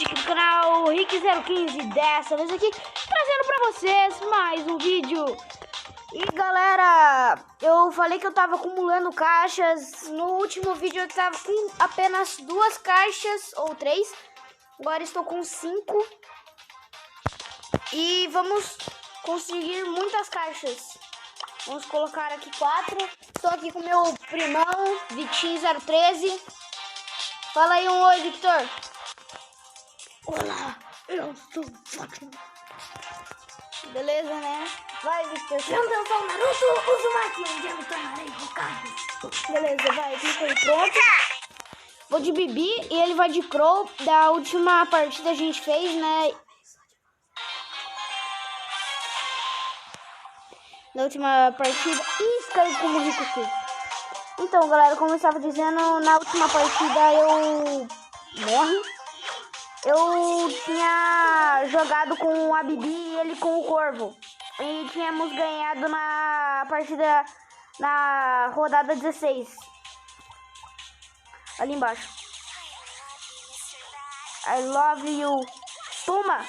aqui do canal Rick015, dessa vez aqui trazendo pra vocês mais um vídeo. E galera, eu falei que eu tava acumulando caixas. No último vídeo eu tava com apenas 2 caixas ou 3. Agora estou com 5. E vamos conseguir muitas caixas. Vamos colocar aqui 4. Estou aqui com meu primão, Vitinho013. Fala aí um oi, Victor. Olá, eu sou fucking... Beleza, né? Vai, Victor. Eu sou o Naruto, uso Uzumaki, eu tomarei o carro. Beleza, vai, clica aí, pronto. Vou de Bibi e ele vai de Crow. Da última partida a gente fez, né? Da última partida... Ih, caiu como rico fez. Então, galera, como eu estava dizendo, na última partida eu... Eu tinha jogado com a Bibi e ele com o Corvo. E tínhamos ganhado na partida, na rodada 16. Ali embaixo. I love you. Toma!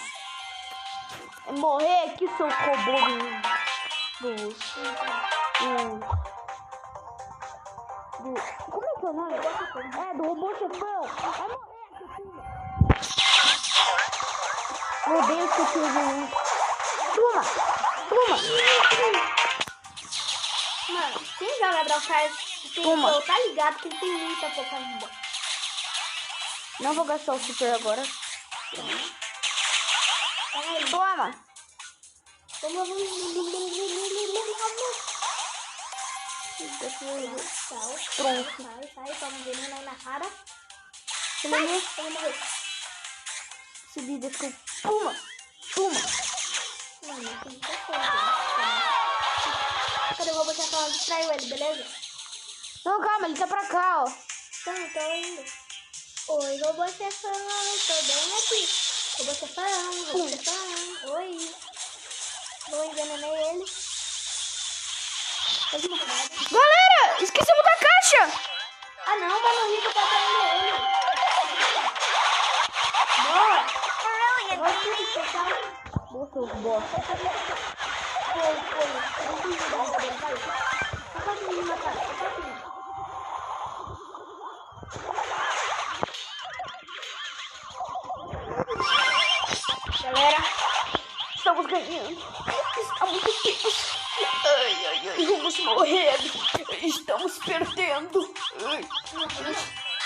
Morrer aqui, seu cobodo. Como é que é o nome? É, do robô chefão. Vai morrer aqui, toma. Eu odeio que eu fiz. Toma! Mano, quem joga Brawl Stars tá ligado que ele tem muita pouca vida. Não vou gastar o super agora. Toma! Pronto. Sai, toma veneno aí na cara. Sai. Subi, desculpa. Toma! Mano, tem muita coisa. Cadê o robô chefão? Distraiu ele, beleza? Não, calma, ele tá pra cá, ó. Então, tô indo. Oi, robô chefão, tô bem aqui. Robô chefão. Oi. Vou envenenar ele. Galera, esquecemos da caixa. Ah não, mano, o Rico tá traindo ele. Boa. Boa, seus bosta. Foi. Não tem nada dele, vai. Só pode me matar, só pode me. Galera, estamos ganhando. Estamos tensos. Ai, vamos morrer. Estamos perdendo.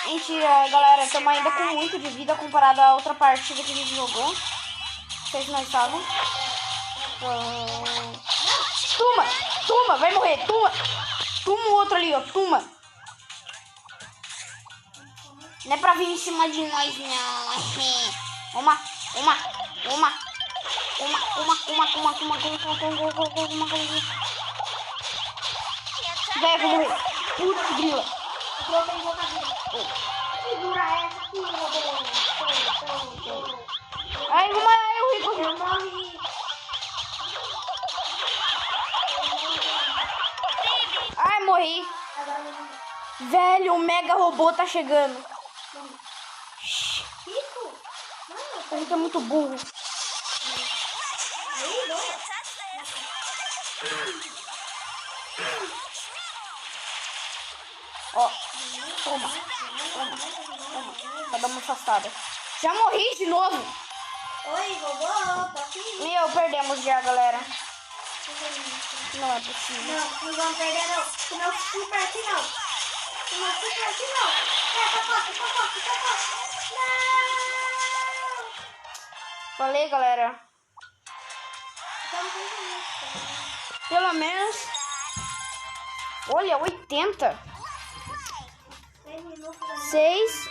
Mentira, galera, estamos ainda com muito de vida comparado à outra partida que a gente jogou. Não sei se nós estávamos. Toma, vai morrer, toma o outro ali, ó, toma. Não é pra vir em cima de nós, não. Uma. Vai, vou morrer. Putz, grila. Segura essa aqui, robô. Ai, o Rico. Eu morri. Ai, morri. Velho, o mega robô tá chegando. Rico? O Rico é muito burro. Ó, toma. Pra dar uma afastada. Já morri de novo. Oi, robô, tá aqui? Meu, perdemos já, galera. Não é possível. Não vamos perder não. Com meu super aqui não. Não! Falei, galera. Pelo menos. Olha, 80. 6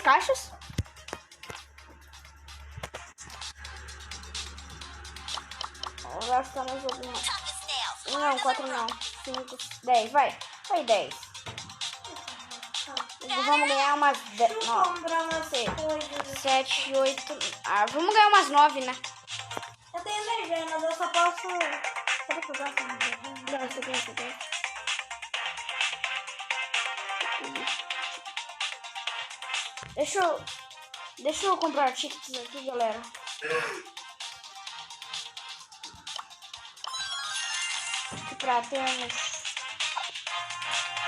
caixas. Gastamos alguma. Não, 4 não. 5, 10. Vai 10. Vamos ganhar umas 10. 7, 8. Ah, vamos ganhar umas 9, né? Eu tenho energia, mas eu só posso. Será que eu gosto de energia? Gasta. Deixa eu... Deixa eu comprar tickets aqui, galera. Aqui pra termos.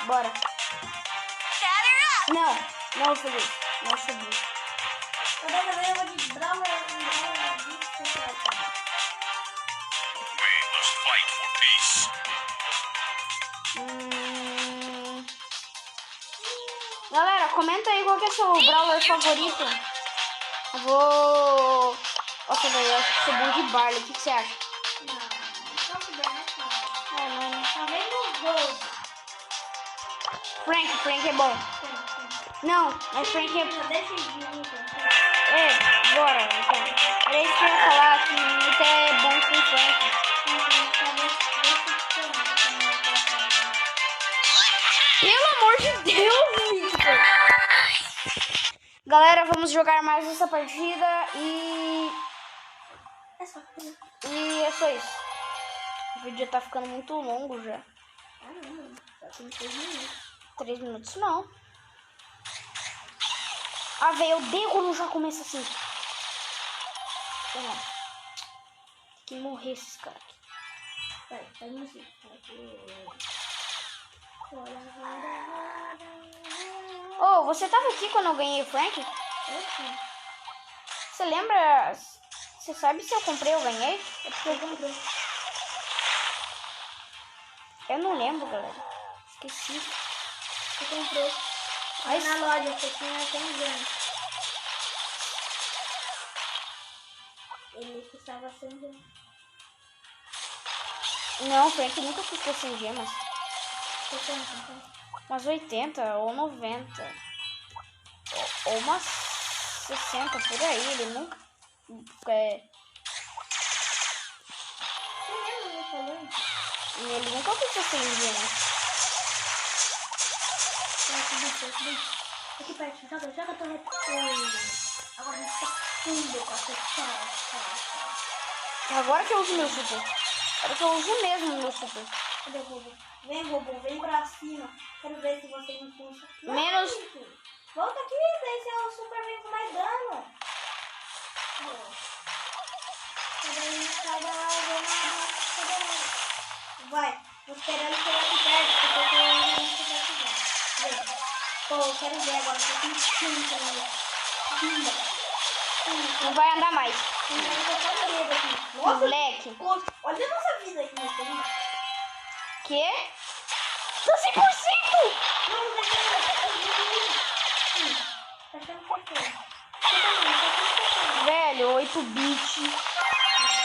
Bora. Não subi. Não subi. Também eu vou de Brawler. Galera, comenta aí qual que é seu Brawler favorito. Eu vou... Nossa, velho, eu acho que sou bom de Barley. O que você acha? Não posso ver, né? Não. Também no Gold. Frank é bom. Não, mas Frank é... Deixa de ir, bora, então. Era isso que eu ia falar, que até é bom com Frank. Pelo amor de Deus, Victor! Galera, vamos jogar mais essa partida e é só isso. O vídeo tá ficando muito longo já. Não, só tem 3 minutos. 3 minutos não. Ah, velho, eu odeio quando já começa assim. Tem que morrer esses caras aqui. Vai, faz música. Oh, você tava aqui quando eu ganhei o Frank? Você lembra? Você sabe se eu comprei ou ganhei? É porque eu comprei. Eu não lembro, galera. Esqueci. Você comprou. Aí na loja, você tinha 100 anos. Ele custava 100 anos. Não, o Frank nunca custou 100 gemas. Então. Umas 80 ou 90. Ou umas 60 por aí. Ele nunca... Você lembra me falando? Ele nunca custou 100 gemas. Aqui perto, joga a torre. Agora a gente tá fundo com a pessoa. Agora que eu uso meu super. Agora que eu uso mesmo meu super. Cadê o Bobo? Vem, Bobo, vem pra cima. Quero ver se você me puxa. Menos... Volta aqui, vem se o super vem com mais dano. Vai, vou esperar ele chegar aqui perto, porque eu tô não sei aqui. Pô, eu quero ver agora, porque eu tenho 5. Não vai andar mais. Nossa, moleque. Olha a nossa vida aqui, meu filho. Quê? Tô 100%! Não, tá achando que é Velho, 8-bit.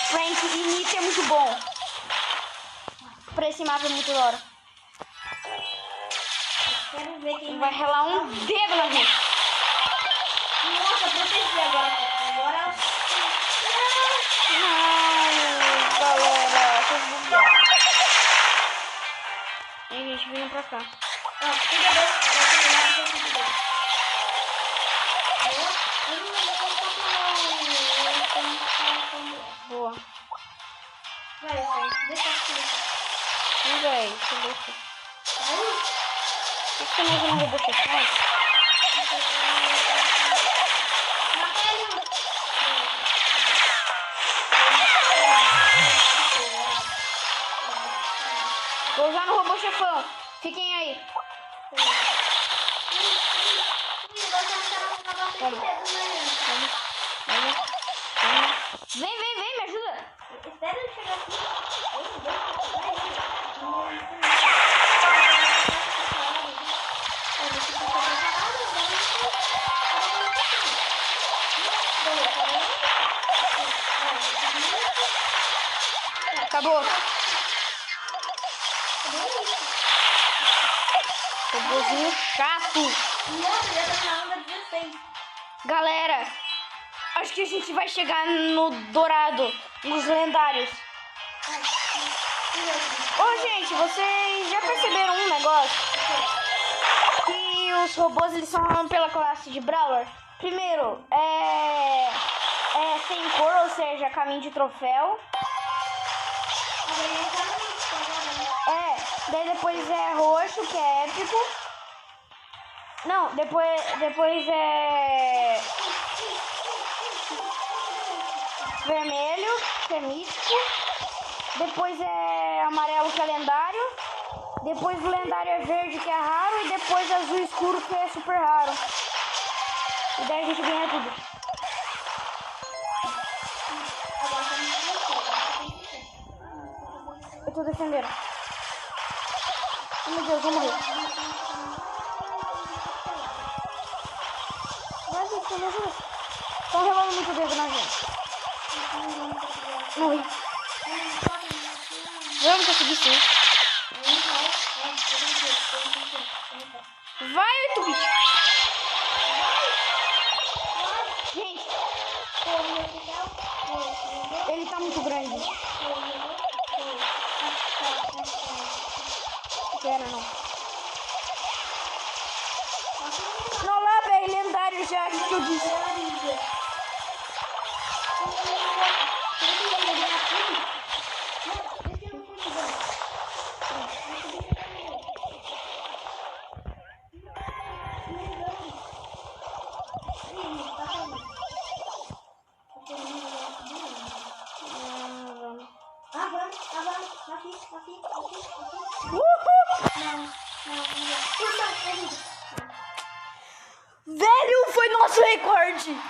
Frank e Nick é muito bom. Pra esse mapa é muito da hora. Quero ver quem vai relar um dedo na gente. Nossa, protegi agora. Não, galera, tô bugado. E a gente vindo pra cá. Boa. Vai, deixa aqui. Não, velho, deixa eu ver aqui. Por que você não usa um robô chefão? Vou usar no robô chefão. Fiquem aí. Vem, me ajuda. Espera ele chegar aqui. Acabou. Robôzinho chato. Nossa, já tá na onda 16. Galera, acho que a gente vai chegar no dourado, nos lendários. Ô, gente, vocês já perceberam um negócio? Que os robôs, eles são pela classe de Brawler. Primeiro, é sem cor, ou seja, caminho de troféu. Daí depois é roxo, que é épico. Não, depois é Vermelho, que é mítico. Depois é amarelo, que é lendário. Depois o lendário é verde, que é raro. E depois azul escuro, que é super raro. E daí a gente ganha tudo. Eu tô defendendo. Oh, meu Deus, vou morrer. Vai, Victor, me ajuda. Estão relando muito dentro na gente. Morri. Vamos conseguir sim. Vai, 8-bit. Gente, ele tá muito grande. Quero não. Não lá, velho, lendário já, que eu disse. Velho, foi nosso recorde.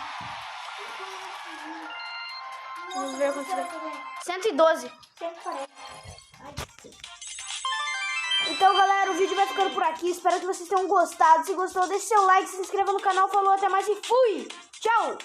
Vamos ver quanto é. 112. 140. Então, galera, o vídeo vai ficando por aqui. Espero que vocês tenham gostado. Se gostou, deixe seu like, se inscreva no canal. Falou, até mais e fui! Tchau!